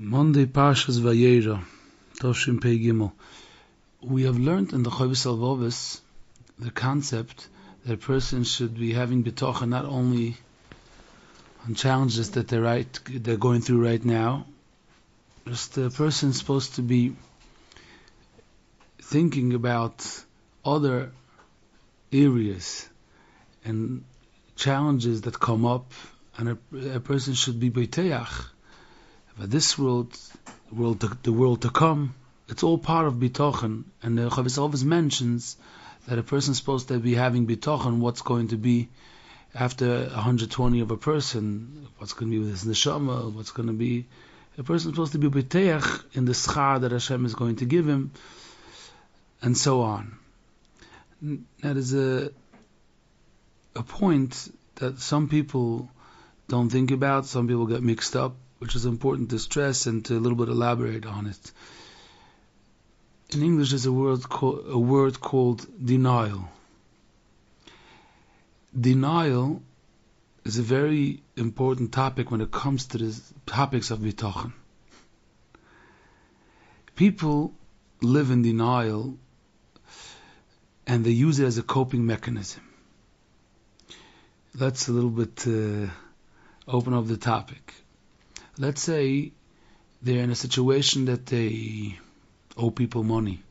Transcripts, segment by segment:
Monday Parshas Vayera, Toshim Pei Gimel. We have learned in the Chovis Alvovis the concept that a person should be having bitachon not only on challenges that they're going through right now. Just the person is supposed to be thinking about other areas and challenges that come up, and a person should be beiteach. But this world, the world to come, it's all part of bitachon. And the Chovis always mentions that a person is supposed to be having bitachon, what's going to be after 120 of a person, what's going to be with his neshama, what's going to be. A person is supposed to be beiteach in the schar that Hashem is going to give him, and so on. That is a point that some people don't think about, some people get mixed up, which is important to stress and to a little bit elaborate on it. In English, there's a word called denial. Denial is a very important topic when it comes to the topics of bitachon. People live in denial and they use it as a coping mechanism. Let's a little bit open up the topic. Let's say they're in a situation that they owe people money,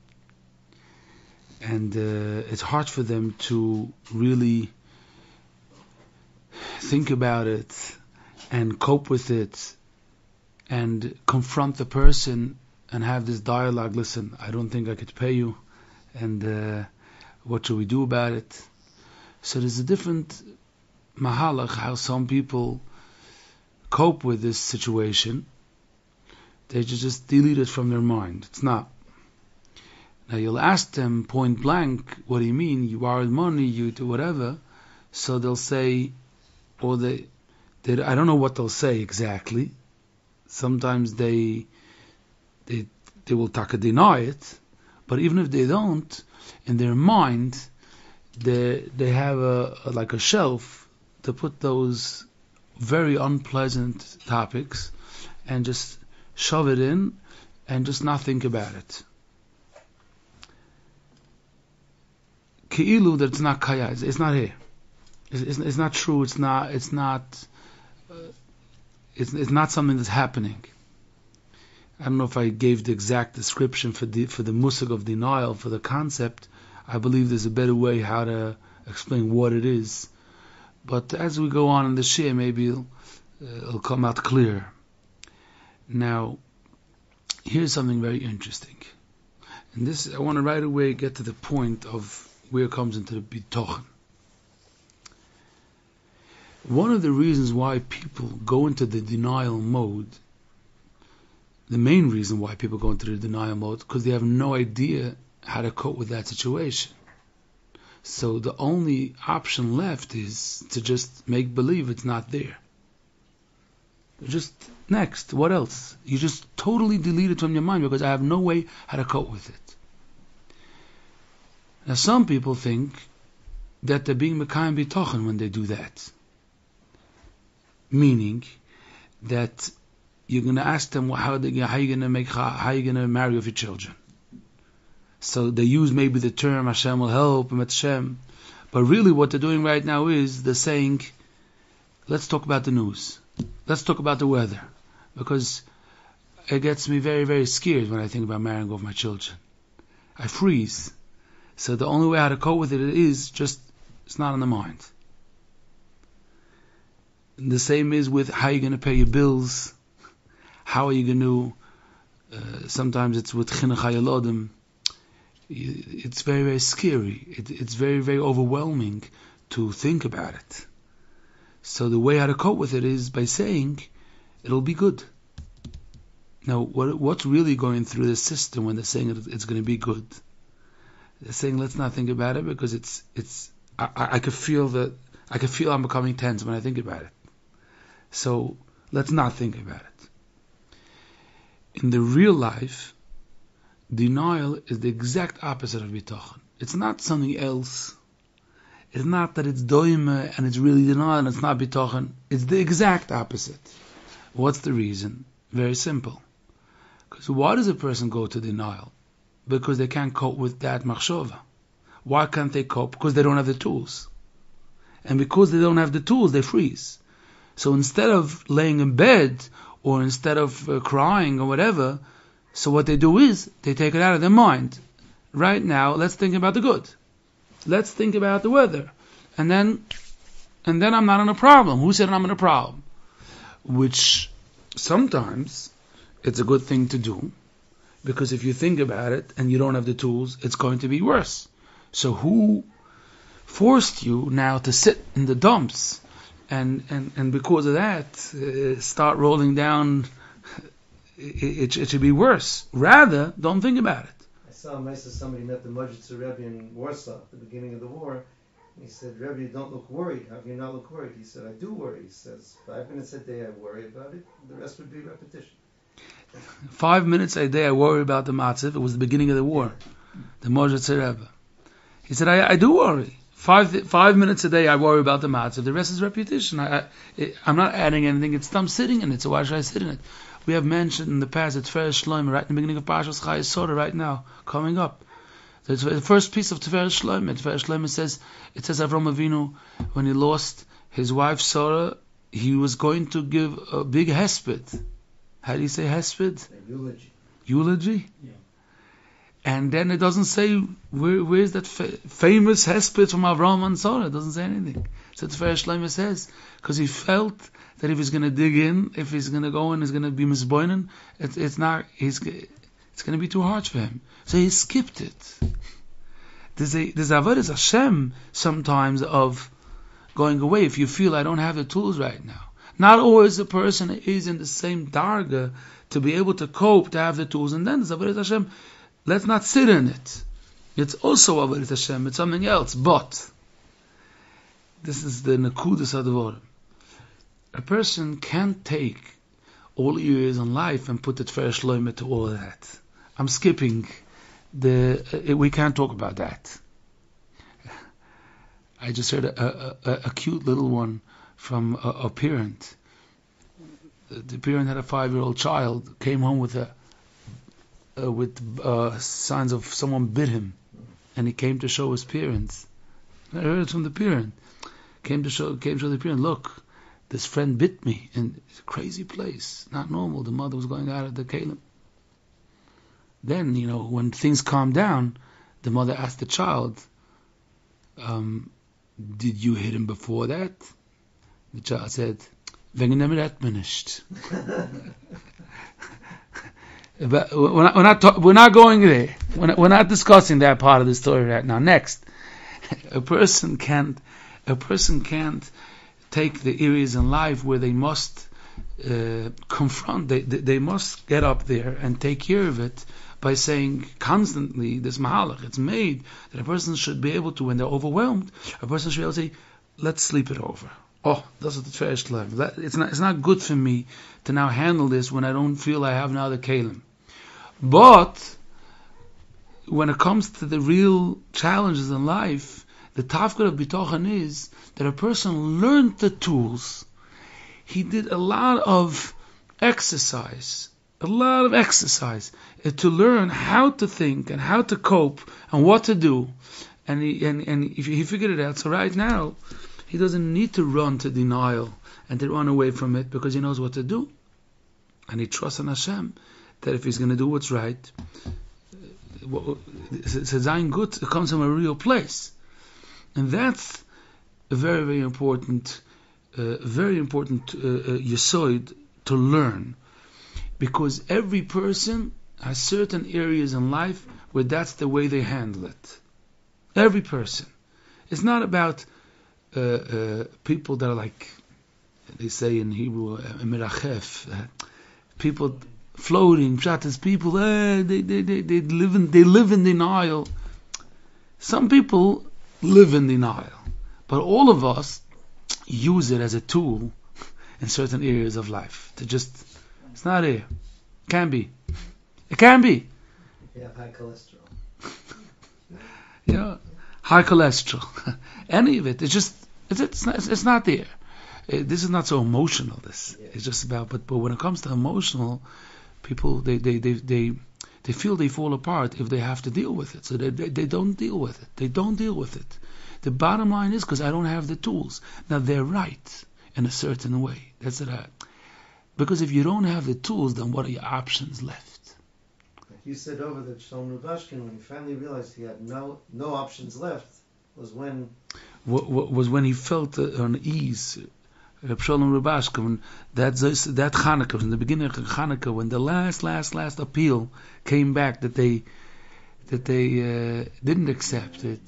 and it's hard for them to really think about it and cope with it and confront the person and have this dialogue. Listen, I don't think I could pay you, and what should we do about it? So there's a different mahalach how some people cope with this situation. They just delete it from their mind. It's not. Now you'll ask them point blank, what do you mean? You borrowed money, you do whatever. So they'll say, or they I don't know what they'll say exactly. Sometimes they will deny it, but even if they don't, in their mind, they have like a shelf to put those very unpleasant topics and just shove it in and just not think about it. Ki'ilu, that it's not kaya, it's not here. It's not true. It's not something that's happening. I don't know if I gave the exact description for the musag of denial, for the concept. I believe there's a better way how to explain what it is. But as we go on in the shir, maybe it'll come out clear. Now, here's something very interesting. And this, I want to right away get to the point of where it comes into the bitachon. One of the reasons why people go into the denial mode, the main reason why people go into the denial mode, because they have no idea how to cope with that situation. So the only option left is to just make believe it's not there. Just next, what else? You just totally delete it from your mind because I have no way how to cope with it. Now some people think that they're being mekayim bitachon when they do that. Meaning that you're going to ask them how are you going to marry with your children. So they use maybe the term Hashem will help, Hashem, but really what they're doing right now is they're saying, let's talk about the news, let's talk about the weather, because it gets me very, very scared when I think about marrying off my children. I freeze. So the only way how to cope with it is just, it's not on the mind. And the same is with how you're going to pay your bills, how are you going to, sometimes it's with chinuch hayalodim. It's very, very scary. It's very, very overwhelming to think about it. So the way how to cope with it is by saying, it'll be good. Now, what's really going through the system when they're saying it's going to be good? They're saying, let's not think about it because I could feel I'm becoming tense when I think about it. So let's not think about it. In the real life, denial is the exact opposite of bitachon. It's not something else. It's not that it's doime and it's really denial and it's not bitachon. It's the exact opposite. What's the reason? Very simple. Because why does a person go to denial? Because they can't cope with that machshava. Why can't they cope? Because they don't have the tools. And because they don't have the tools, they freeze. So instead of laying in bed, or instead of crying or whatever, so what they do is, they take it out of their mind. Right now, let's think about the good. Let's think about the weather. And then I'm not in a problem. Who said I'm in a problem? Which sometimes it's a good thing to do, because if you think about it and you don't have the tools, it's going to be worse. So who forced you now to sit in the dumps and because of that start rolling down? It should be worse. Rather, don't think about it. I saw a Mesa, somebody met the Mujitzer Rebbe in Warsaw at the beginning of the war. He said, Rebbe, you don't look worried. How can you not look worried? He said, I do worry. He says, 5 minutes a day I worry about it. The rest would be repetition. 5 minutes a day I worry about the matzah. It was the beginning of the war. The Mujitzer Rebbe. He said, I do worry. 5 minutes a day I worry about the matzah. The rest is repetition. I'm not adding anything. It's I'm sitting in it. So why should I sit in it? We have mentioned in the past that Tiferes Shloimeh, right in the beginning of Parashas Chayei Sorah, right now, coming up. The first piece of Tiferes Shloimeh says, Avram Avinu, when he lost his wife Sorah, he was going to give a big hesped. How do you say hesped? Eulogy. Eulogy? Yeah. And then it doesn't say, where's that famous hesped from Avram and Sorah? It doesn't say anything. So Tiferes Shloimeh says, because he felt that if he's going to dig in, if he's going to go and he's going to be misboinen, it's going to be too hard for him. So he skipped it. There's avodas Hashem sometimes of going away if you feel I don't have the tools right now. Not always a person is in the same darga to be able to cope, to have the tools, and then there's avodas Hashem. Let's not sit in it. It's also avodas Hashem. It's something else. But this is the nekudas advorim. A person can't take all years in life and put the Tiferes Shloimeh to all of that. I'm skipping we can't talk about that. I just heard a cute little one from a parent. The parent had a 5-year-old child, came home with signs of someone bit him, and he came to show his parents. I heard it from the parent. Came to show the parent, look, this friend bit me in a crazy place, not normal. The mother was going out of the kelim. Then, when things calmed down, the mother asked the child, did you hit him before that? The child said, wegen dem redt man nicht. But we're not going there. We're not discussing that part of the story right now. Next, a person can't take the areas in life where they must confront. They must get up there and take care of it by saying constantly this mahalach. It's made that a person should be able to, when they're overwhelmed, a person should be able to say, let's sleep it over. Oh, that's what the Tiferes Shloimeh. It's not good for me to now handle this when I don't feel I have now the kelim. But when it comes to the real challenges in life, the tafkid of Bitachon is that a person learned the tools. He did a lot of exercise to learn how to think and how to cope and what to do. And he figured it out. So right now, he doesn't need to run to denial and to run away from it, because he knows what to do. And he trusts in Hashem that if he's going to do what's right, Zayin Gut, it comes from a real place. And that's a very, very important yesod to learn. Because every person has certain areas in life where that's the way they handle it. Every person. It's not about people that are like, they say in Hebrew, mirachef, people floating, pshat, people, they live in denial. Some people live in denial, but all of us use it as a tool in certain areas of life to just, it's not here. It can be. It can be. You have high cholesterol. High cholesterol. Any of it. It's not there. This is not so emotional. It's just about. But when it comes to emotional, People, they feel they fall apart if they have to deal with it. So they don't deal with it. They don't deal with it. The bottom line is because I don't have the tools. Now they're right in a certain way. That's it. Because if you don't have the tools, then what are your options left? Like you said over that Shlomo Rubashkin, when he finally realized he had no options left, was when he felt unease. Reb Shalom Rubashkin, when that Chanukah, in the beginning of Chanukah, when the last appeal came back that they didn't accept it,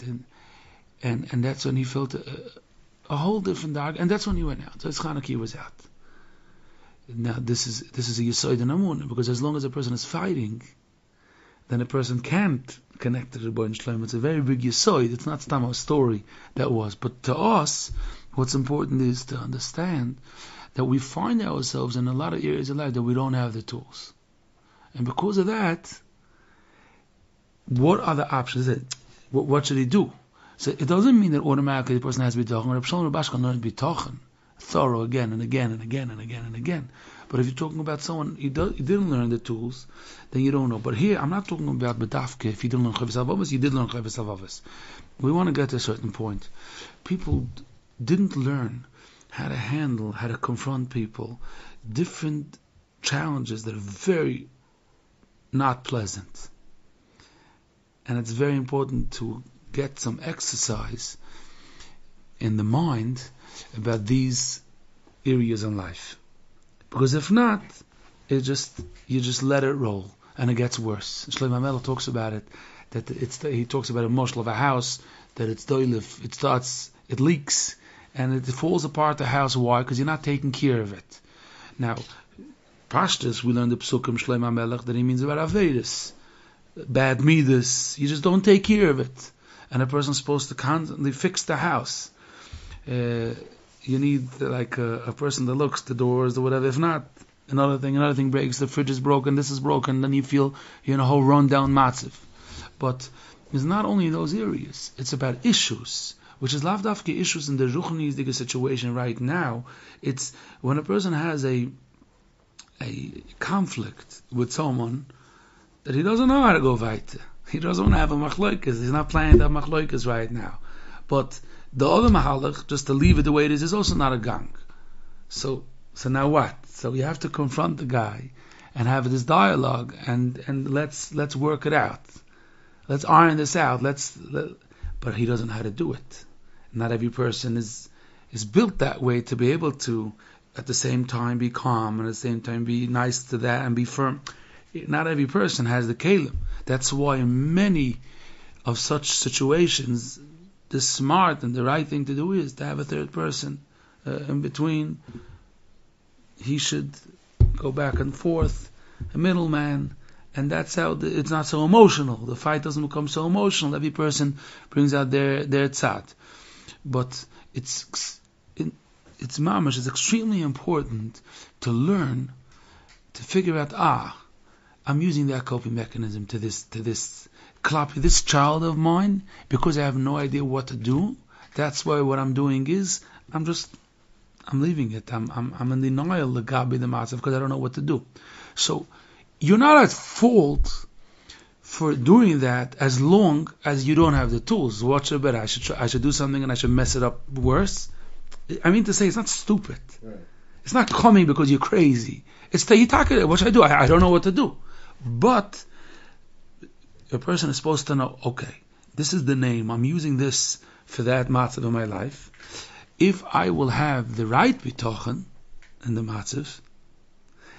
and that's when he felt a whole different dark, and that's when he went out. So his Chanukah was out. Now this is a Yesod and Amun, because as long as a person is fighting, then a person can't connect to the Rebbeinu Shalom. It's a very big Yesod. It's not a story that was. But to us, what's important is to understand that we find ourselves in a lot of areas of life that we don't have the tools. And because of that, what are the options? What should he do? So it doesn't mean that automatically the person has Bitachon. Reb Shalom Rubashkin learned Bitachon, thorough again and again and again and again and again. But if you're talking about someone he didn't learn the tools, then you don't know. But here I'm not talking about Bedafke. If you didn't learn Chavis Avavas, you did learn Chavis Avavas. We want to get to a certain point. People didn't learn how to handle, how to confront people, different challenges that are very not pleasant. And it's very important to get some exercise in the mind about these areas in life. Because if not, you just let it roll, and it gets worse. Shlomo Melech talks about it, he talks about a moshel of a house, that it's doilif, it leaks, and it falls apart the house. Why? Because you're not taking care of it. Now, Pashtus, we learned the Psukim Shlomo Melech that he means about Averis, bad midas. You just don't take care of it, and a person's supposed to constantly fix the house. You need like a person that looks the doors or whatever. If not, another thing breaks. The fridge is broken. This is broken. Then you feel you're in a whole rundown matziv. But it's not only in those areas. It's about issues, which is lavdafke issues in the ruchnisdige situation right now. It's when a person has a conflict with someone that he doesn't know how to go weiter. He doesn't want to have a machloikas. He's not planning to have machloikas right now. But the other mahalach, just to leave it the way it is also not a gang. So now what? So you have to confront the guy and have this dialogue and let's work it out. Let's iron this out. But he doesn't know how to do it. Not every person is built that way to be able to at the same time be calm and at the same time be nice to that and be firm. Not every person has the kelim. That's why in many of such situations, the smart and the right thing to do is to have a third person in between. He should go back and forth, a middleman, and that's how it's not so emotional. The fight doesn't become so emotional. Every person brings out their tzad. But it's mamash. It's extremely important to learn, to figure out. I'm using that coping mechanism to this child of mine because I have no idea what to do. That's why what I'm doing is I'm leaving it. I'm in denial the gabi the matzav because I don't know what to do. So you're not at fault for doing that as long as you don't have the tools. What should I should do something and I should mess it up worse. I mean to say it's not stupid. Right. It's not coming because you're crazy. It's the what should I do? I don't know what to do. But a person is supposed to know, okay, this is the name, I'm using this for that matzav in my life. If I will have the right bitachon in the matzav,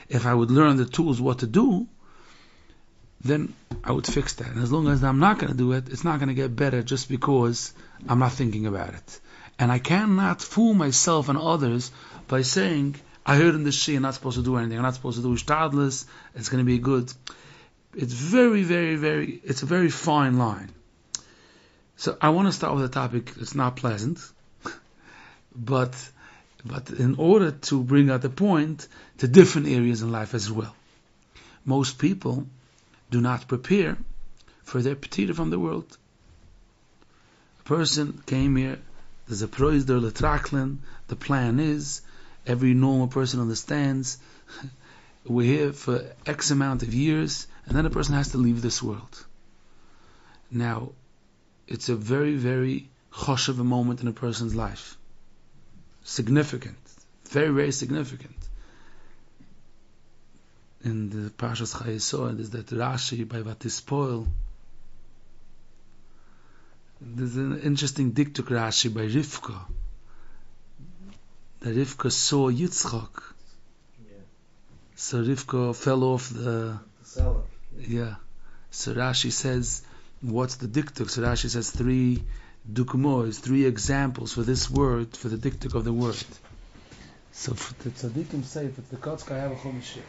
if I would learn the tools what to do, then I would fix that. And as long as I'm not going to do it, it's not going to get better just because I'm not thinking about it. And I cannot fool myself and others by saying, I heard in the Shia, I'm not supposed to do anything. I'm not supposed to do shtadlis. It's going to be good. It's very, very, very, it's a very fine line. So I want to start with a topic that's not pleasant, but in order to bring out the point to different areas in life as well. Most people do not prepare for their petita from the world. A person came here, there's a proiz der letraklin, the plan is, every normal person understands, we're here for X amount of years, and then a person has to leave this world. Now, it's a very, very choshev moment in a person's life. Significant. Very, very significant. In the Parshas Chayesod is that Rashi by Vatispoil. There's an interesting diktuk Rashi by Rivka. That Rivka saw Yitzchak. Yeah. So Rivka fell off The cellar. yeah. So Rashi says, what's the diktuk? So Rashi says 3 dukmos, 3 examples for this word, for the diktuk of the word. So for the tzaddikim say, if it's the Kotzka, I have a chumash here.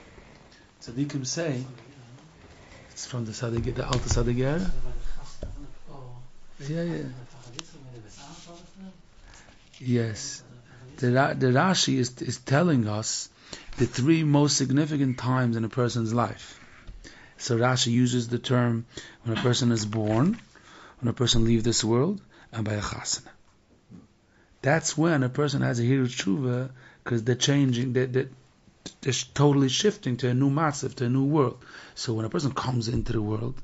Tzaddikim say, it's from the Sadig, the Alta Sadigera. Yeah. Yes. The Rashi is telling us the 3 most significant times in a person's life. So Rashi uses the term when a person is born, when a person leaves this world, and by a chasana. That's when a person has a hiru tshuva, because they're changing, they're totally shifting to a new matzav, to a new world. So when a person comes into the world,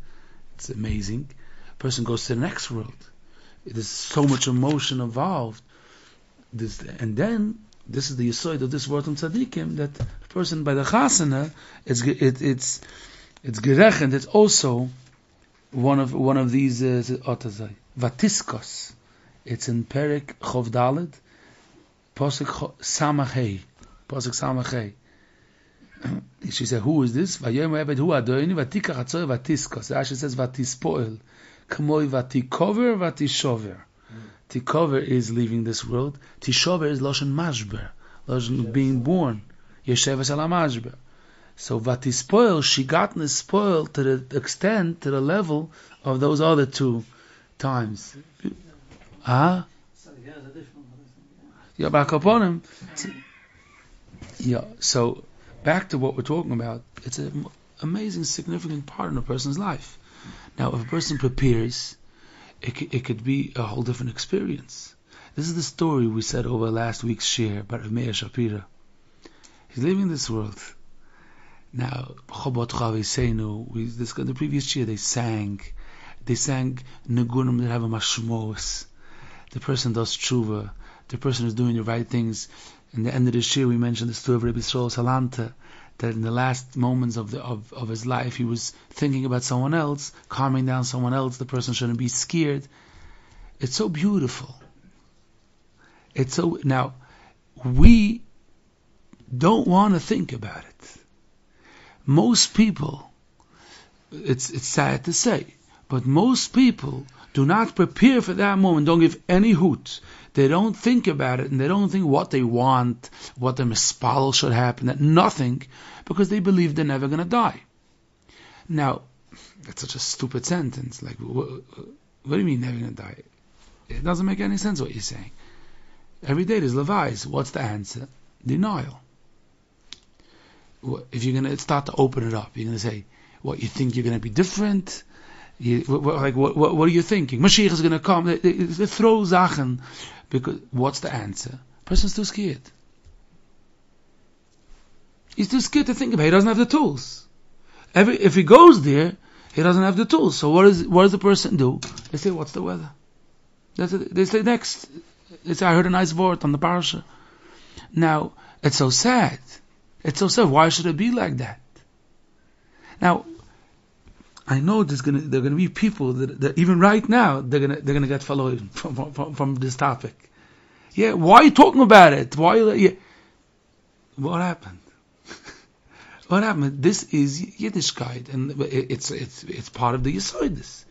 it's amazing. A person goes to the next world. There's so much emotion involved. And then this is the yesod of this word from tzaddikim, that a person by the chasana, it's gerechend. It's also one of these otazai vatiskos. It's in Perik Chov Daled, Posuk Samachei. Posuk Samachei. She said, "Who is this?" Vayom Eved Hu Adoni Vatika Chatzor Vatiskos. Rashi says Vatispoel, Kamoi Vatikover Vatishover. Tikover is leaving this world. Tishover is Loshen Mashber, Loshen being born. Yeshevas ala Mashber. So Vatispoel, she got spoiled to the extent, to the level of those other 2 times. Yeah, back upon him. Yeah, so back to what we're talking about. It's an amazing, significant part in a person's life. Now, if a person prepares, it could be a whole different experience. This is the story we said over last week's share about Rav Meir Shapira. He's leaving this world. Now, Chobot Chavisenu, we discussed the previous year, they sang Negunim that have a mashmos. The person does tshuva. The person is doing the right things. In the end of this year, we mentioned the story of Rabbi Yisrael Salanta, that in the last moments of his life, he was thinking about someone else, calming down someone else. The person shouldn't be scared. It's so beautiful. Now, we don't want to think about it. Most people, it's sad to say, but most people do not prepare for that moment, don't give any hoot. They don't think about it, and they don't think what they want, what their mispal should happen, that nothing, because they believe they're never going to die. Now, that's such a stupid sentence. Like, what do you mean never going to die? It doesn't make any sense what you're saying. Every day there's levais. What's the answer? Denial. If you're going to start to open it up, you're going to say, what, you think you're going to be different? What are you thinking? Mashiach is going to come. They throw Sachen. Because what's the answer? Person's too scared. He's too scared to think about it. He doesn't have the tools. If he goes there, he doesn't have the tools. So what does the person do? They say, what's the weather? They say next. They say, I heard a nice word on the parsha. Now, it's so sad. It's so sad. Why should it be like that? Now, I know there are going to be people that even right now they're going to get followed from this topic. Yeah, why are you talking about it? What happened? What happened? This is Yiddishkeit, and it's part of the Yesodis.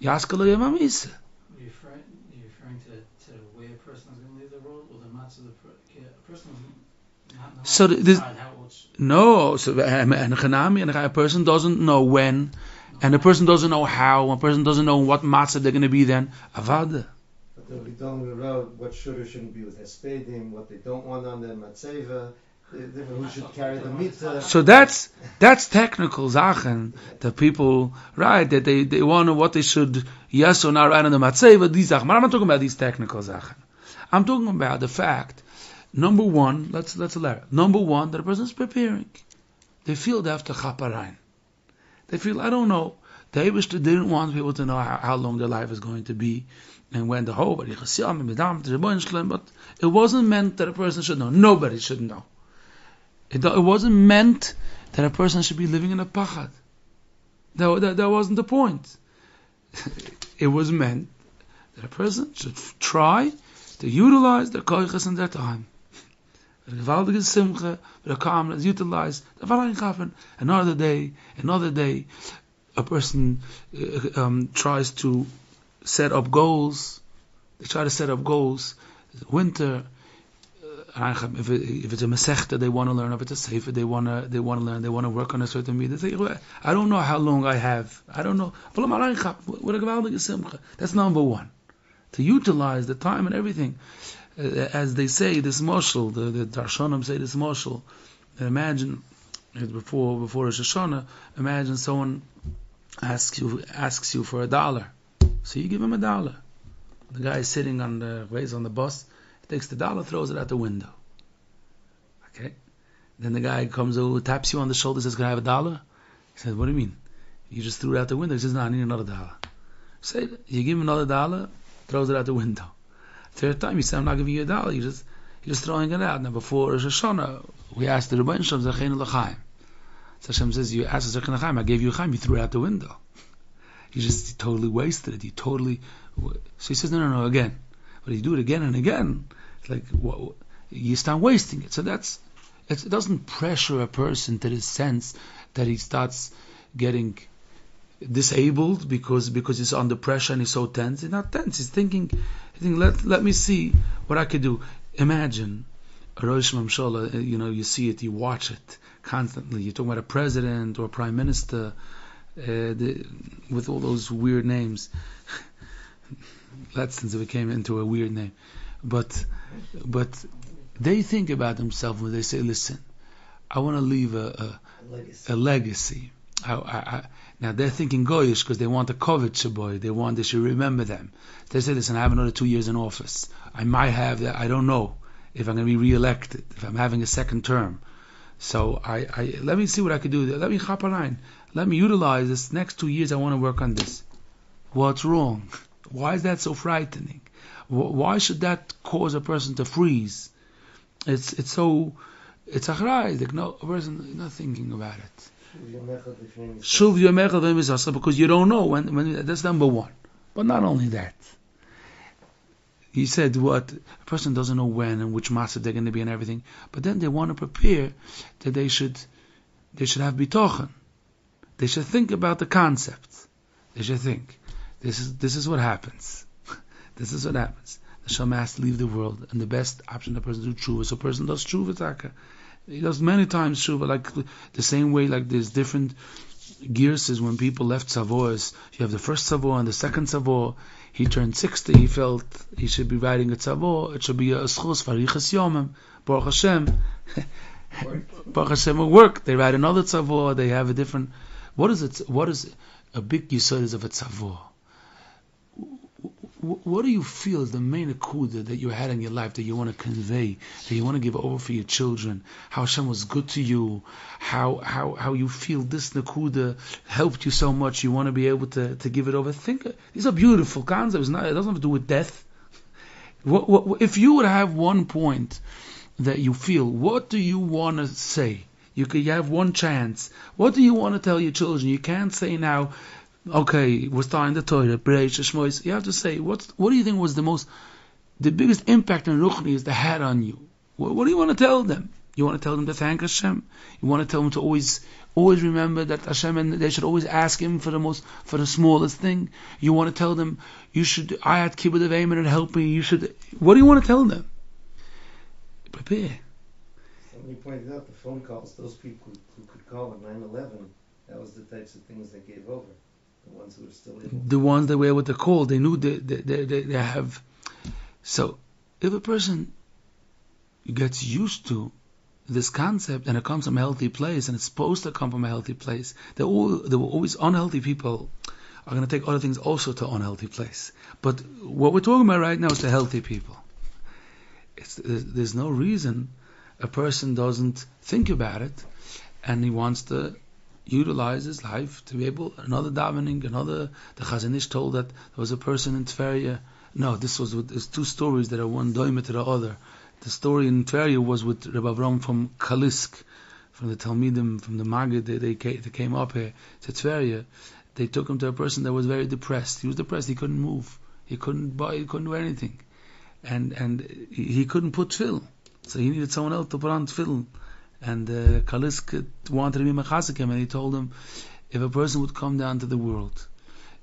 Yaskala Yamamisa. Are you referring to the way a person is going to leave the world, or the matzah of the person? So a person doesn't know when, and a person doesn't know how, and a person doesn't know what matzah they're going to be then. Avada. But they'll be telling the road what should or shouldn't be with hespedim, what they don't want on their matzeva, who should carry the mitzvah. So that's technical zachen that people that they want to know what they should yes or not write on the matzeva. These zachen. I'm not talking about these technical zachen. I'm talking about the fact. Number one, let's elaborate. Number one, that a person is preparing. they feel they have to chaparain. They feel, I don't know, the Eibishter didn't want people to know how long their life is going to be, and when the whole, but it wasn't meant that a person should know. Nobody should know. It wasn't meant that a person should be living in a pachad. That wasn't the point. It was meant that a person should try to utilize their koiches and their time. The gewaltige simcha, the calmness, utilize the valangafen. Another day, a person tries to set up goals. They try to set up goals. Winter, if it's a mesechta they want to learn, if it's a sefer they want to learn, they want to work on a certain media. They say, I don't know how long I have. I don't know. What a gewaltige simcha. That's number one. To utilize the time and everything. As they say, this moshel, the Darshanim say this moshel. Imagine before Rosh Hashanah, imagine someone asks you for $1. So you give him $1. The guy is sitting on the bus, he takes the $1, throws it out the window. Okay? Then the guy comes over, taps you on the shoulder, says, "Can I have $1?" He says, "What do you mean? You just threw it out the window." He says, "No, I need another $1." Say, you give him another $1, throws it out the window. Third time, you say, "I'm not giving you $1. You're just throwing it out." Now, before Rosh Hashanah, we asked the Rebbeinu Shalom, Zacheinu l'chaim. So Hashem says, you asked Zacheinu l'chaim, I gave you a chaim, you threw it out the window. You totally wasted it. So he says, no, again. But you do it again and again, it's like, you start wasting it. So it doesn't pressure a person to the sense that he starts getting disabled because he's under pressure and he's so tense. He's not tense. He's thinking, let me see what I could do. Imagine a Rosh Mamshala, you see it, you watch it constantly. You're talking about a president or a prime minister with all those weird names. That's since it became into a weird name. But they think about themselves when they say, listen, I want to leave a legacy. Now they're thinking goyish because they want a kovitch boy. They should remember them. They say, listen, I have another 2 years in office. I might have that. I don't know if I'm going to be re-elected, if I'm having a second term. So I let me see what I could do. Let me chaparein. Let me utilize this next 2 years. I want to work on this. What's wrong? Why is that so frightening? Why should that cause a person to freeze? It's achraydik. No, a person is not thinking about it. Shuv yomechad v'misasa, because you don't know when. That's number one. But not only that. He said what a person doesn't know when and which matzah they're going to be and everything. But then they want to prepare that they should have bitachon. They should think about the concept. They should think. This is what happens. This is what happens. The Shem has to leave the world, and the best option the person to do tshuva. So a person does tshuva taka. He does many times tshuva, like the same way. Like there's different gears when people left tzavos. You have the first tzavor and the second tzavor. He turned 60. He felt he should be writing a tzavor. It should be a schus farichas yomim. Baruch Hashem. Baruch Hashem will work. They write another tzavor. They have a different. What is a big yisod of a tzavor? What do you feel is the main akuda that you had in your life that you want to convey, that you want to give over for your children? How Hashem was good to you, how you feel this nakuda helped you so much, you want to be able to give it over. These are beautiful concepts. It doesn't have to do with death. If you would have one point that you feel, what do you want to say? You have one chance. What do you want to tell your children? You can't say now, okay, we're starting the Torah, Breish, Shmois. You have to say, what do you think was the biggest impact on Ruchni that had on you? What do you want to tell them? You want to tell them to thank Hashem? You want to tell them to always remember that Hashem, and they should always ask Him for the smallest thing? You want to tell them, I had kibbud of aim and it helped me, what do you want to tell them? Prepare. Somebody pointed out the phone calls, those people who could call at 9/11, that was the types of things they gave over. The ones who were still able. The ones that were able to call, they knew they have. So, if a person gets used to this concept and it comes from a healthy place, and it's supposed to come from a healthy place, there were always unhealthy people are going to take other things also to unhealthy place. But what we're talking about right now is the healthy people. There's no reason a person doesn't think about it and he wants to utilize his life to be able, another davening, the Chazon Ish told that there was a person in Tveria. No, there's two stories that are one doime to the other. The story in Tveria was with Rebbe Avram from Kalisk, from the Talmidim, from the Maggid. They came up here to Tveria. They took him to a person that was very depressed. He was depressed. He couldn't move. He couldn't buy. He couldn't do anything, and he couldn't put tefillin. So he needed someone else to put on tefillin. And Kalisk wanted to be mechasek him, and he told him, if a person would come down to the world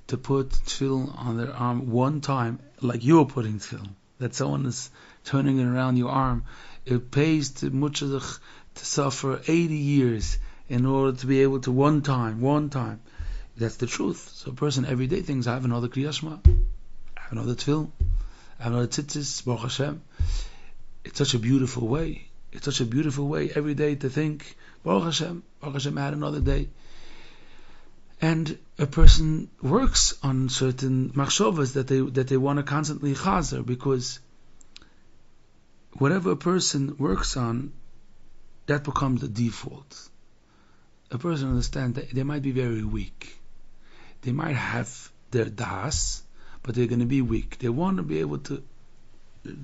to put tefillin on their arm one time, like you're putting tefillin, that someone is turning it around your arm, it pays to mutzadach to suffer 80 years in order to be able to one time. That's the truth. So a person every day thinks, I have another Kriyas Shema, I have another tefillin, I have another tzitzis, Baruch Hashem. It's such a beautiful way. It's such a beautiful way every day to think, Baruch Hashem, I had another day. And a person works on certain machshavas that they want to constantly chazer, because whatever a person works on, that becomes the default. A person understands that they might be very weak. They might have their das, but they're going to be weak. They want to be able to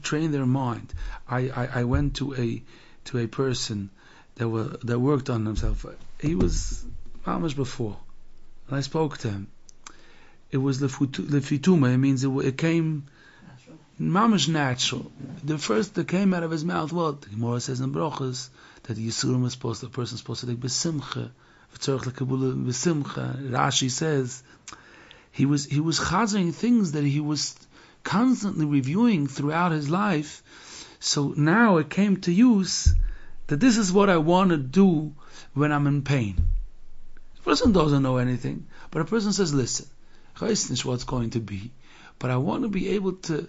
train their mind. I went to a person that worked on himself. He was mamash before, and I spoke to him. It was lefituma. It means it came mamash natural. The first that came out of his mouth, what the Gemara says in Brachos, that the Yisurim is the person is supposed to take besimcha, besimcha. Rashi says he was chazering things that he was constantly reviewing throughout his life. So now it came to use that this is what I want to do when I'm in pain. The person doesn't know anything, but a person says, listen, I don't know what's going to be, but I want to be able to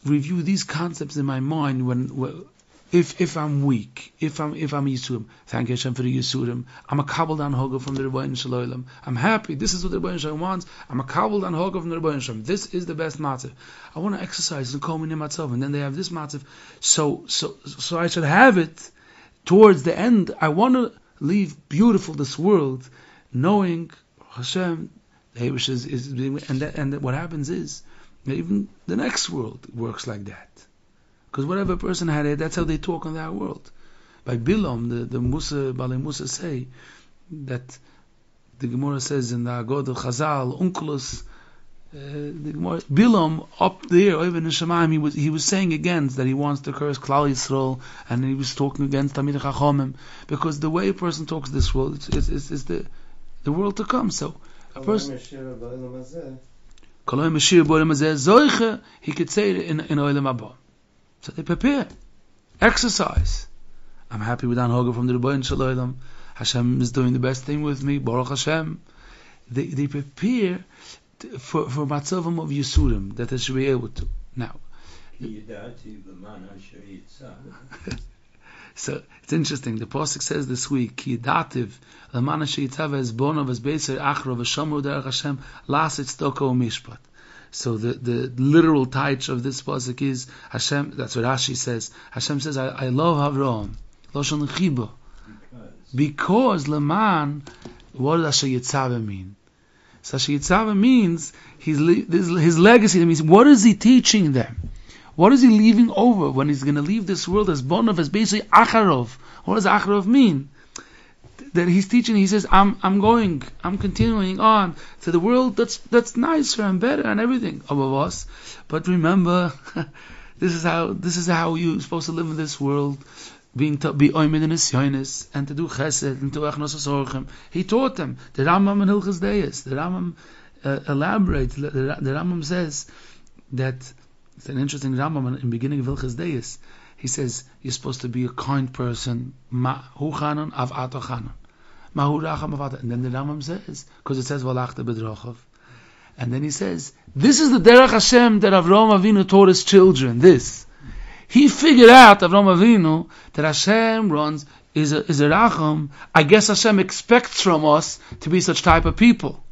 review these concepts in my mind if I'm weak, if I'm Yisurim. Thank you Hashem for the Yisurim. I'm a kabel down hoga from the Rebbeinu Shalom. I'm happy. This is what the Rebbeinu Shalom wants. I'm a kabel down hoga from the Rebbeinu Shalom. This is the best matzav. I want to exercise and call me matzav, and then they have this matzav. So I should have it towards the end. I want to leave beautiful this world, knowing Hashem, the Eibush is and what happens is even the next world works like that. Because whatever a person had it, that's how they talk in that world. By Bilam, the Musa, Balei Musa say that the Gemara says in the Agod of Chazal, Unkelus, the Gemara, Bilam up there, over in Shemaim, he was saying against that he wants to curse Klal Yisrael, and he was talking against Talmidei Chachamim, because the way a person talks this world is the world to come. So a person, he could say it in Olam Haba. So they prepare, exercise. I'm happy with Anhoga from the Rebbeinu Shalom. Hashem is doing the best thing with me. Baruch Hashem. They prepare for matzavam of Yisurim that they should be able to. Now, so it's interesting. The pasuk says this week, Ki yadativ l'man she'yitzav es bonav es beiser achro v'shamru derech Hashem lasit stoko mishpat. So the literal taich of this pasuk is Hashem. That's what Rashi says. Hashem says, I love Avraham. Loshon chiba. Because leman, what does Asher Yitzaveh mean? So Asher Yitzaveh means his legacy. That means, what is he teaching them? What is he leaving over when he's going to leave this world as bonav, as basically acharov? What does acharov mean? That he's teaching, he says, I'm continuing on to the world that's nicer and better and everything above us. But remember, this is how you're supposed to live in this world, be oimid in his yonis, and to do chesed and to echnos asorchem. He taught them. The Rambam in Hilchos Deis, the Rambam elaborates. The Rambam says that it's an interesting Rambam in the beginning of Hilchos Deis. He says you're supposed to be a kind person. Mahu chanon av ato chanon. Mahu racham av ato. And then the Rambam says, because it says valachta bedrachav, and then he says, this is the derech Hashem that Avraham Avinu taught his children. This he figured out, Avraham Avinu, that Hashem runs is a racham. I guess Hashem expects from us to be such type of people.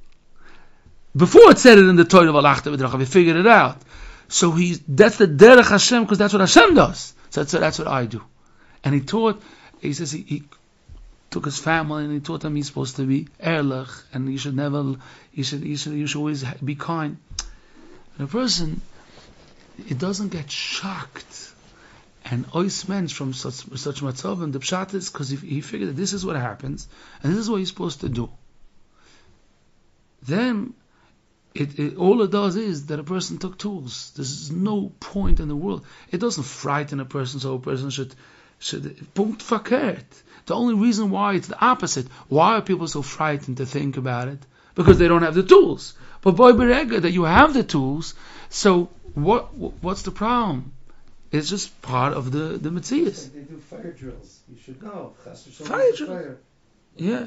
Before it said it in the Torah of valachta bedrachav, he figured it out. So that's the derech Hashem, because that's what Hashem does. So that's what I do. And he taught, he says, he took his family and he taught them he's supposed to be ehrlich and you should always be kind. And a person, it doesn't get shocked and ois mensch from such matzav, and the pshat is because he figured that this is what happens and this is what he's supposed to do. Then all it does is that a person took tools. There's no point in the world. It doesn't frighten a person, so a person should punkt verkehrt. The only reason why it's the opposite. Why are people so frightened to think about it? Because they don't have the tools. But boy berega that you have the tools, so what's the problem? It's just part of the Metzias. They do fire drills. You should know. Fire drill. Yeah,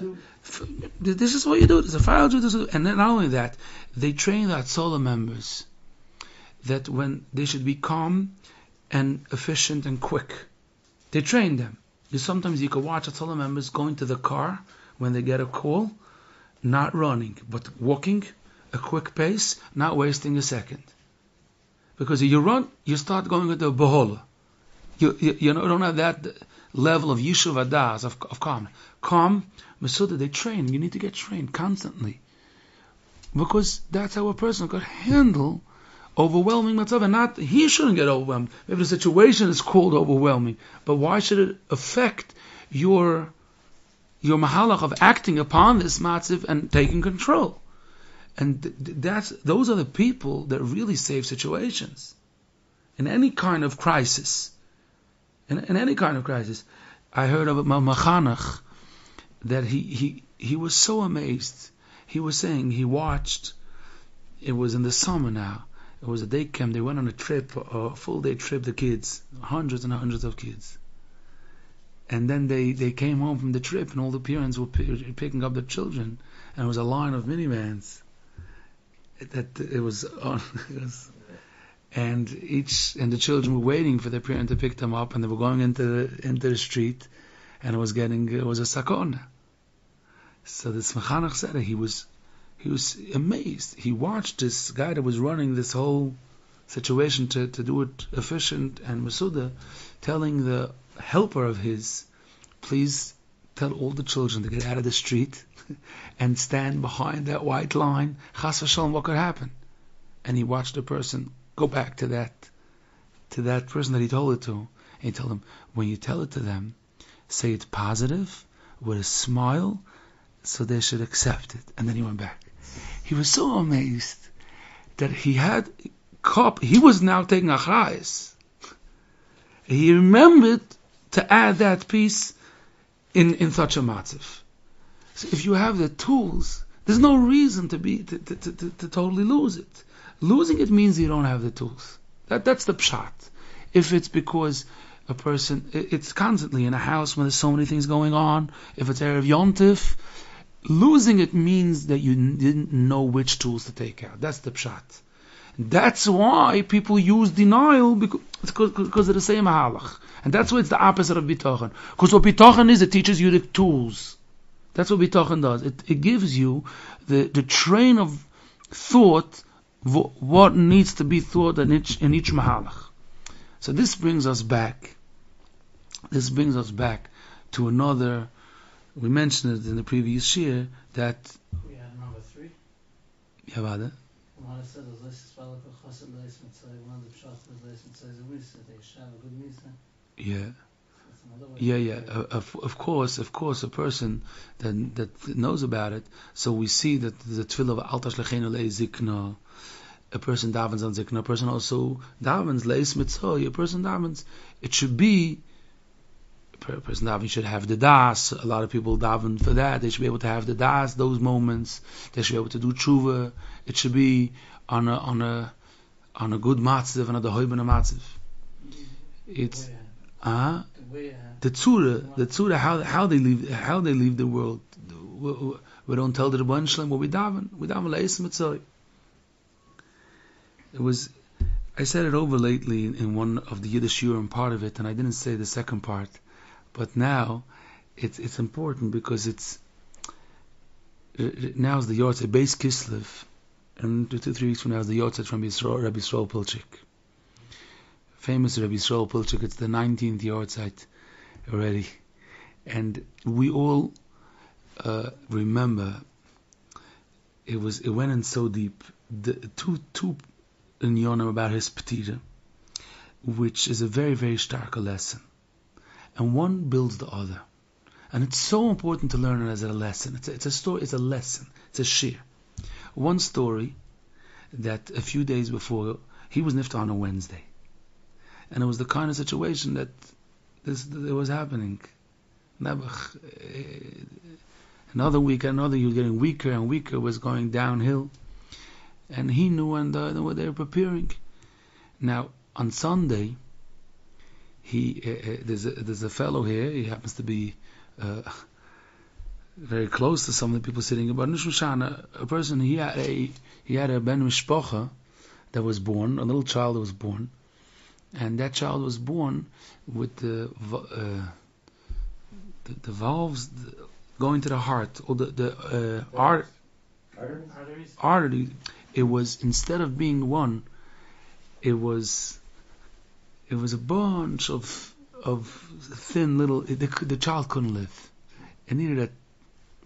this is what you do. There's a fire drill, and then not only that, they train the Hatzolah members that when they should be calm and efficient and quick. They train them. Sometimes you can watch Hatzolah members going to the car when they get a call, not running, but walking a quick pace, not wasting a second. Because if you run, you start going with the behola. You don't have that level of yishuv adas, of calm. Calm, Masuda, they train. You need to get trained constantly. Because that's how a person could handle overwhelming matzav. And he shouldn't get overwhelmed. Maybe the situation is called overwhelming. But why should it affect your mahalach of acting upon this matzav and taking control? And those are the people that really save situations. In any kind of crisis. In any kind of crisis. I heard of a Machanach that he was so amazed. He was saying he watched, it was in the summer now, it was a day camp, they went on a trip, a full day trip, the kids, hundreds and hundreds of kids. And then they came home from the trip and all the parents were picking up their children and it was a line of minivans. And the children were waiting for their parent to pick them up, and they were going into the street, and it was a sakona. So this Mechanach said he was amazed. He watched this guy that was running this whole situation to do it efficient and masuda, telling the helper of his, please tell all the children to get out of the street and stand behind that white line. Chas v'shalom, what could happen? And he watched the person go back to that person that he told it to. And he told him, when you tell it to them, say it positive, with a smile, so they should accept it. And then he went back. He was so amazed that he was now taking achrayus. He remembered to add that piece in such a matzav. So if you have the tools, there's no reason to totally lose it. Losing it means you don't have the tools. That's the pshat. If it's because a person, it's constantly in a house when there's so many things going on, if it's Erev Yontif, losing it means that you didn't know which tools to take out. That's the pshat. That's why people use denial, because of the same halach. And that's why it's the opposite of bitachon. Because what bitachon is, it teaches you the tools. That's what bitachon does. It gives you the train of thought, what needs to be thought in each mahalach. So this brings us back. This brings us back to another. We mentioned it in the previous year that. We had number 3. Yeah, what? One said the list is valid for chassid leis mitzvah. One of the pshat is leis mitzvah is a misa. They should have a good misa. Yeah. Of course, a person that knows about it. So we see that the tefillah of altar shlecheinu leizikna. A person davens on zikna. A person also davens leis mitzvah. A person davens. It should be. A person davens should have the das. A lot of people daven for that. They should be able to have the das. Those moments. They should be able to do tshuva. It should be on a good matziv and a dehoibena matziv. It's the tzura, how they leave the world. We don't tell the Rebbeinu Shalom what we daven leis mitzvah. I said it over lately in one of the Yiddish Shurim part of it, and I didn't say the second part, but now it's important because now is the Yortzeit Beis Kislev, and 2-3 weeks from now is the Yortzeit from Rabbi Yisrael Pilchik. Famous Rabbi Yisrael Pilchik, it's the 19th Yortzeit already, And we all remember it went in so deep. The two in Yonah about his petita, which is a very, very stark lesson. And one builds the other. And it's so important to learn it as a lesson. It's a story, it's a lesson, it's a shir. One story that a few days before, he was nifta on a Wednesday. And it was the kind of situation that it was happening. Another week, he was getting weaker and weaker, was going downhill. And he knew, and they were preparing. Now, on Sunday, there's a fellow here, he happens to be very close to some of the people sitting about a person, he had a ben mishpacha that was born, a little child that was born, and that child was born with the valves going to the heart, or the artery. It was, instead of being one, it was a bunch of thin little. The child couldn't live. It needed a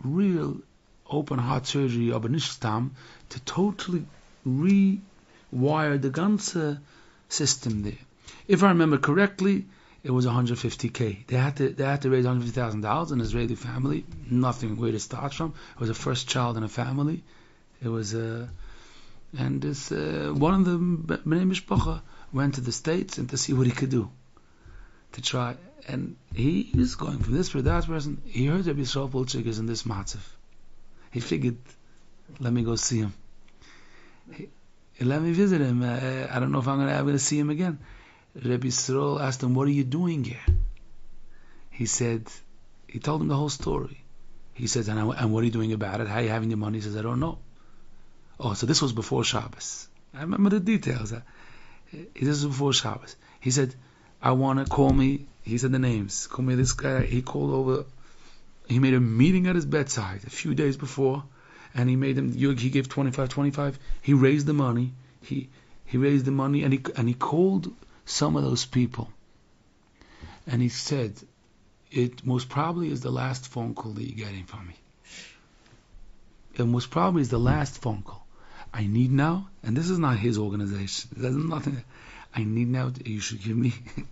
real open heart surgery, aber nicht stam, to totally rewire the ganze system there. If I remember correctly, it was 150K. They had to raise $150,000 in an Israeli family. Nothing where to start from. It was a first child in a family. It was and this one of the Bnei Mishpacha went to the States and to see what he could do to try. And he was going from this to that person. He heard Rabbi Yisrael Polchik is in this matzav. He figured, let me go see him. Let me visit him. I don't know if I'm going to see him again. Rabbi Yisrael asked him, what are you doing here? He told him the whole story. He says, and what are you doing about it? How are you having the money? He says, I don't know. Oh, so this was before Shabbos. I remember the details. This was before Shabbos. He said, I want to call me. He said the names. Call me this guy. He called over. He made a meeting at his bedside a few days before, and he made him. He gave 25. He raised the money. He raised the money, and he called some of those people, and he said, it most probably is the last phone call that you're getting from me. It most probably is the last phone call. I need now, and this is not his organization. There's nothing. I need now. You should give me a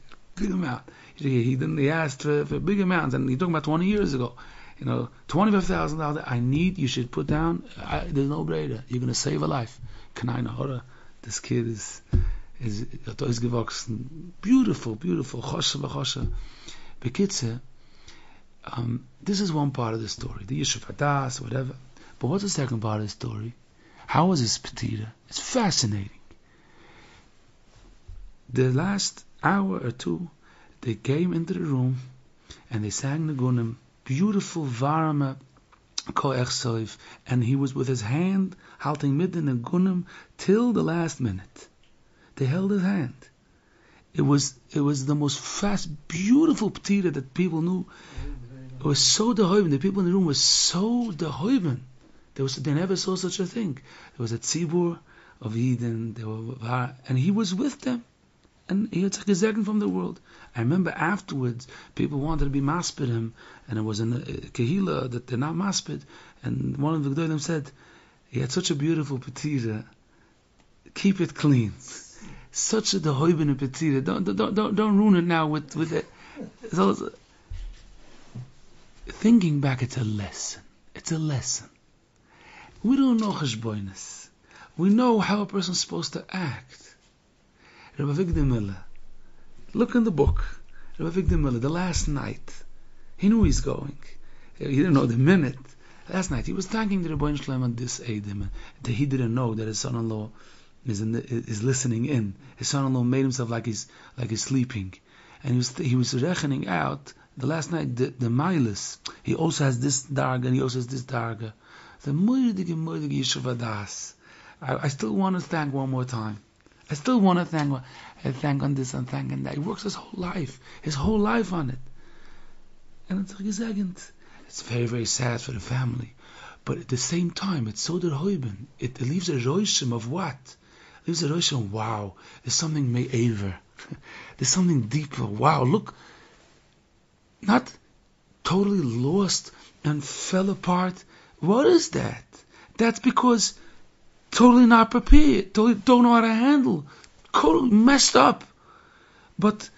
big amount. He asked for big amounts, and he's talking about 20 years ago. $25,000. I need. You should put down. There's no brainer. You're going to save a life. Kanaina, this kid is gewachsen. Beautiful. Chosha v'chosha. Bekitze. This is one part of the story. The Yishuv Hadas, whatever. But what's the second part of the story? How was his petita? It's fascinating. The last hour or two, they came into the room and they sang the Gunim, beautiful Varma Koech Soif, and he was with his hand halting mid in the Gunim till the last minute. They held his hand. It was the most beautiful petita that people knew. It was so dehoiben. The people in the room were so dehoiben. They never saw such a thing. There was a tzibur of Eden, and he was with them. And he had a gezegn from the world. I remember afterwards, people wanted to be maspid him, and it was in a kehila that they're not maspid. And one of the Gdolim said, he had such a beautiful petita. Keep it clean. Such a dehoiben petita. Don't ruin it now with it. So, thinking back, it's a lesson. It's a lesson. We don't know cheshbonis. We know how a person's supposed to act. Rabbi Victor Miller, look in the book. Rabbi Victor Miller, the last night, he knew he's going. He didn't know the minute. Last night, he was thanking the Rebbeinu Shalom on this Eidim, that he didn't know that his son-in-law is listening in. His son-in-law made himself like he's sleeping, and he was reckoning out the last night the milas. He also has this darga, and he also has this darga. The moedige Yishuv Hadas. I still want to thank one more time. I still want to thank on this and thank on that. He works his whole life on it. And it's gezegend. It's very, very sad for the family. But at the same time, it's so derhoiben. It leaves a roishim of what? It leaves a roishim, wow, there's something me'aver. There's something deeper. Wow, look. Not totally lost and fell apart. What is that? That's because totally not prepared, totally don't know how to handle, totally messed up. But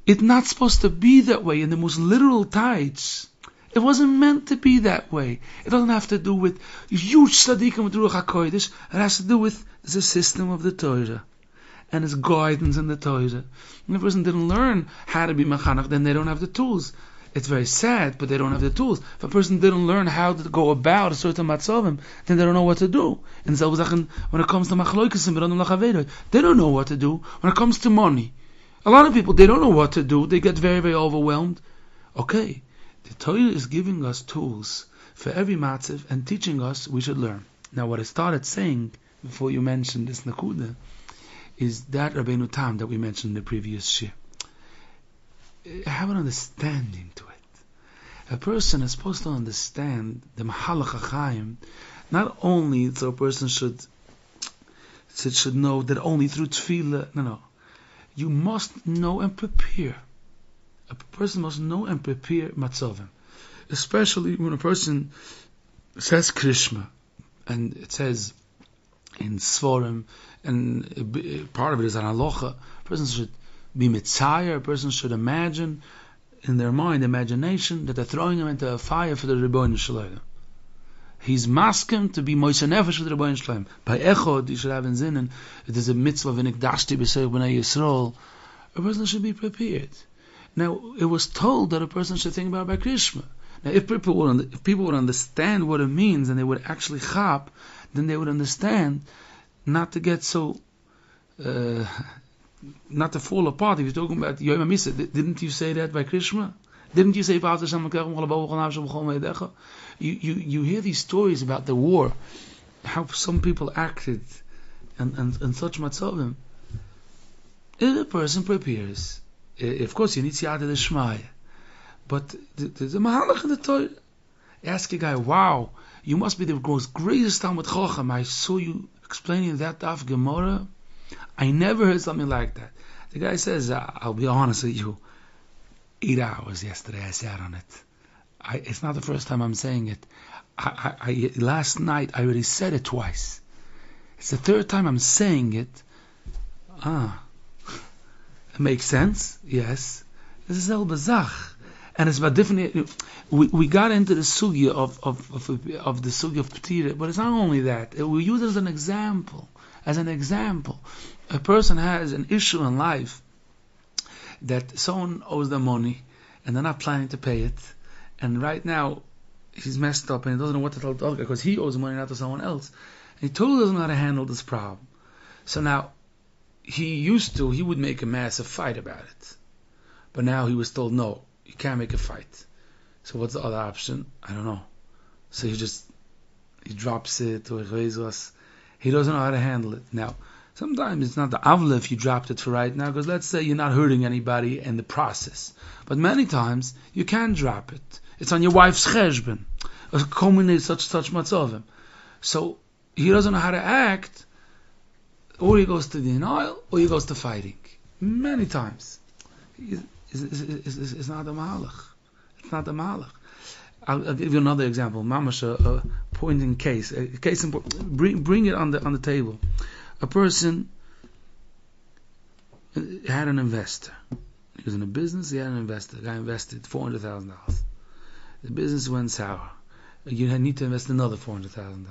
it's not supposed to be that way in the most literal tides. It wasn't meant to be that way. It doesn't have to do with huge tzaddikim with Ruach HaKodesh. It has to do with the system of the Torah and its guidance in the Torah. And if a person didn't learn how to be mechanach, then they don't have the tools. It's very sad, but they don't have the tools. If a person didn't learn how to go about a certain matzavim, then they don't know what to do. And when it comes to machloikas, they don't know what to do. When it comes to money, a lot of people, they don't know what to do. They get very, very overwhelmed. Okay, the Torah is giving us tools for every matzav and teaching us we should learn. Now, what I started saying before you mentioned this nakuda is that Rabbeinu Tam that we mentioned in the previous shir. Have an understanding to it. A person is supposed to understand the Mahalach HaChaim, not only so a person should know that only through tefillah. No. You must know and prepare. A person must know and prepare matzavim. Especially when a person says Krishma, and it says in Svarim, and part of it is an halacha. A person should be mitzayir. A person should imagine in their mind, imagination, that they're throwing him into a fire for the Rebbeinu Shalom. He's masking to be moise nefesh for the Rebbeinu Shalom. By echod, you should have in zinin, it is a mitzvah v'nikdashti b'seich b'nei Yisrael. A person should be prepared. Now, it was told that a person should think about Krishma. Now, if people would understand what it means, and they would actually chap, then they would understand not to get so, not to fall apart. If you're talking about Yom HaMisa, didn't you say that by Krishma? Didn't you say you hear these stories about the war, how some people acted, and such matzavim. If a person prepares, of course you need siyata d'shmaya, but there's a mahalach in the Torah. Ask a guy, wow, you must be the most greatest Talmud Chacham. I saw you explaining that daf Gemara. I never heard something like that. The guy says, I'll be honest with you, 8 hours yesterday I sat on it. It's not the first time I'm saying it. Last night I already said it twice. It's the third time I'm saying it. It makes sense? Yes. This is El Bazach. And it's about different. We got into the sugya of the sugya of P'tira, but it's not only that. We use it as an example. As an example. A person has an issue in life that someone owes them money and they're not planning to pay it, and right now he's messed up and he doesn't know what to tell the other guy because he owes money not to someone else, and he totally doesn't know how to handle this problem. So now he would make a massive fight about it, but now he was told no, you can't make a fight. So what's the other option? I don't know. So he drops it, or he doesn't know how to handle it. Now sometimes it's not the avla if you dropped it for right now, because let's say you're not hurting anybody in the process. But many times you can drop it. It's on your wife's cheshbon. Such matzavim. So he doesn't know how to act, or he goes to denial, or he goes to fighting. Many times. It's not the mahalach. It's not the mahalach. I'll give you another example. Mamash, a point in case. A case in point. Bring it on the table. A person had an investor. He was in a business, he had an investor. The guy invested $400,000. The business went sour. You need to invest another $400,000.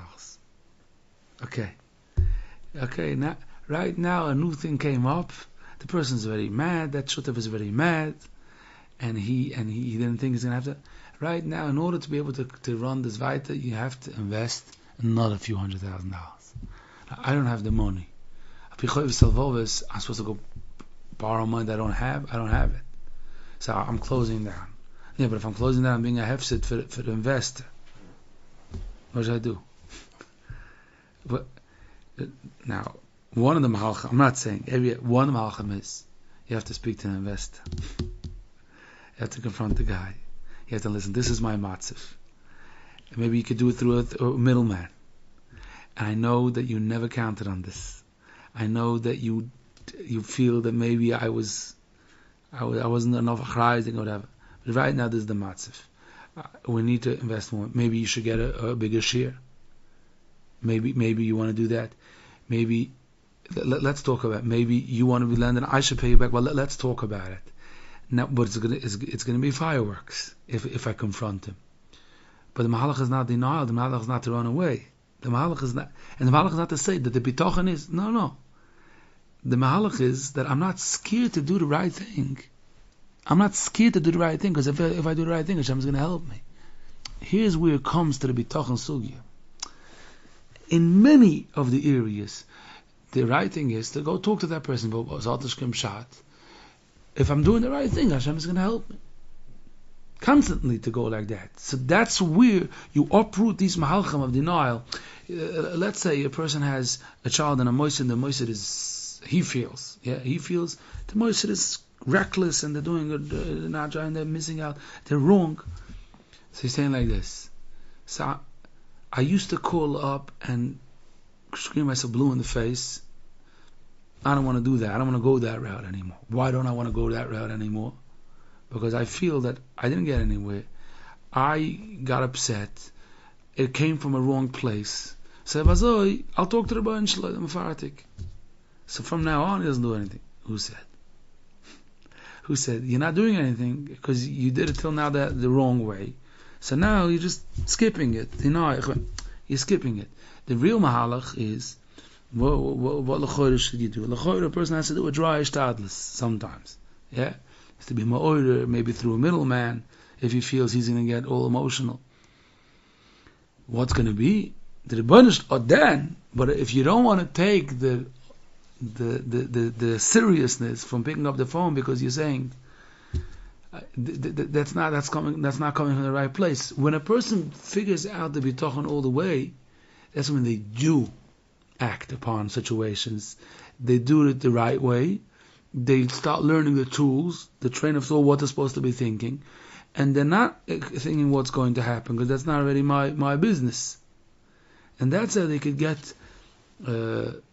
Okay, now, right now a new thing came up. The person's very mad, that shutav is very mad, and he didn't think he's going to have to. Right now, in order to be able to run this weiter, you have to invest another few $100,000. I don't have the money. I'm supposed to go borrow money that I don't have it. So I'm closing down. Yeah, but if I'm closing down, I'm being a hefset for the investor. What should I do? But now, one of the mahalchim, I'm not saying one of the mahalchim is you have to speak to an investor. You have to confront the guy. You have to listen. This is my matzav. And maybe you could do it through a middleman. And I know that you never counted on this. I know that you feel that maybe I wasn't enough achrayzing or whatever. But right now, this is the matzav. We need to invest more. Maybe you should get a bigger share. Maybe you want to do that. Maybe let's talk about it. Maybe you want to be lending. I should pay you back. Well, let's talk about it. Now, but it's gonna be fireworks if I confront him. But the mahalach is not denial. The mahalach is not to run away. The mahalach is not, and the mahalach is not to say that the bitachon is no. The mahalach is that I'm not scared to do the right thing. I'm not scared to do the right thing because if I do the right thing, Hashem is going to help me. Here's where it comes to the bitachon sugya. In many of the areas, the right thing is to go talk to that person. If I'm doing the right thing, Hashem is going to help me. Constantly to go like that. So that's where you uproot these mahalchim of denial. Let's say a person has a child and a moisid. The moisid is, he feels the moisid is reckless and they're doing naja and they're missing out. They're wrong. So he's saying like this. So I used to call up and scream myself blue in the face. I don't want to do that. I don't want to go that route anymore. Why don't I want to go that route anymore? Because I feel that I didn't get anywhere. I got upset. It came from a wrong place. So I'll talk to the Rebbe Shalom, I'm fartik. So from now on, he doesn't do anything. Who said? Who said? You're not doing anything because you did it till now the wrong way. So now you're just skipping it. You're skipping it. The real mahalach is, what l'choyer should you do? L'choyer, a person has to do a dry shtadlis sometimes. Yeah? To be ma'order, maybe through a middleman, if he feels he's going to get all emotional. What's going to be? The Rebbeinu or then, but if you don't want to take the seriousness from picking up the phone because you're saying that's not coming from the right place. When a person figures out the bitachon all the way, that's when they do act upon situations. They do it the right way. They start learning the tools, the train of thought, what they're supposed to be thinking, and they're not thinking what's going to happen because that's not really my business. And that's how they could get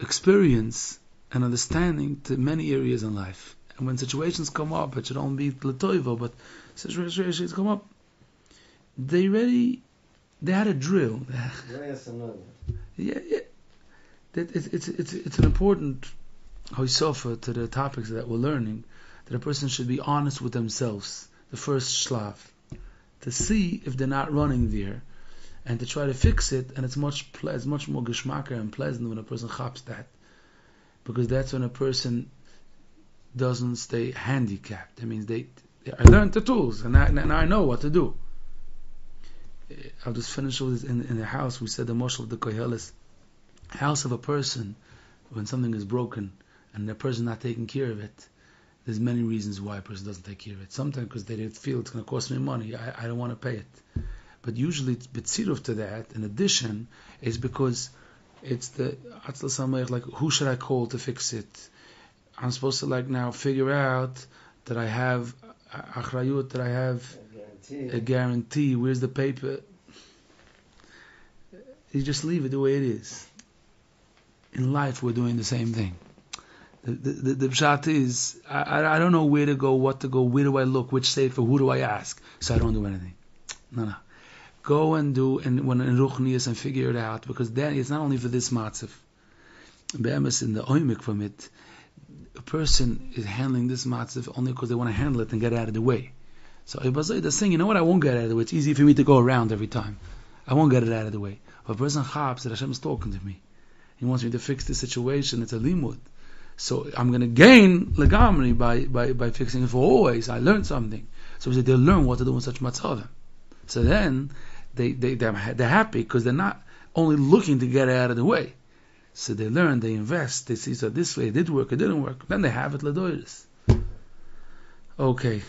experience and understanding to many areas in life. And when situations come up, it should only be l'toivo, but situations come up, they had a drill. Yeah. It's an important hoisofa to the topics that we're learning, that a person should be honest with themselves, the first shlav, to see if they're not running there, and to try to fix it. And it's much more geschmacker and pleasant when a person chaps that, because that's when a person doesn't stay handicapped. That means I learned the tools, and now I know what to do. I'll just finish with this. In the house, we said the moshel of the koheles, house of a person, when something is broken and the person not taking care of it, there's many reasons why a person doesn't take care of it. Sometimes because they feel it's going to cost me money, I don't want to pay it. But usually it's bitziruf to that, in addition, is because it's the atzla sameich, like, who should I call to fix it? I'm supposed to now figure out that I have achrayut, that I have a guarantee. Where's the paper? You just leave it the way it is. In life, we're doing the same thing. The pshat is, I don't know where to go, what to go, where do I look, which sefer, who do I ask, so I don't do anything. No. Go and do, and when in ruchnius, and figure it out, because then it's not only for this matzav. Be'emes, in the oimik from it, a person is handling this matzav only because they want to handle it and get out of the way. So they're saying, you know what, I won't get out of the way. It's easy for me to go around every time. I won't get it out of the way. But a person chaps that Hashem is talking to me. He wants me to fix the situation. It's a limud. So I'm going to gain legamri by fixing it for always. I learned something. So they'll learn what to do in such matzavim. So then they're happy because they're not only looking to get out of the way. So they learn, they invest, they see, so this way it did work, it didn't work. Then they have it ledoiris. Okay.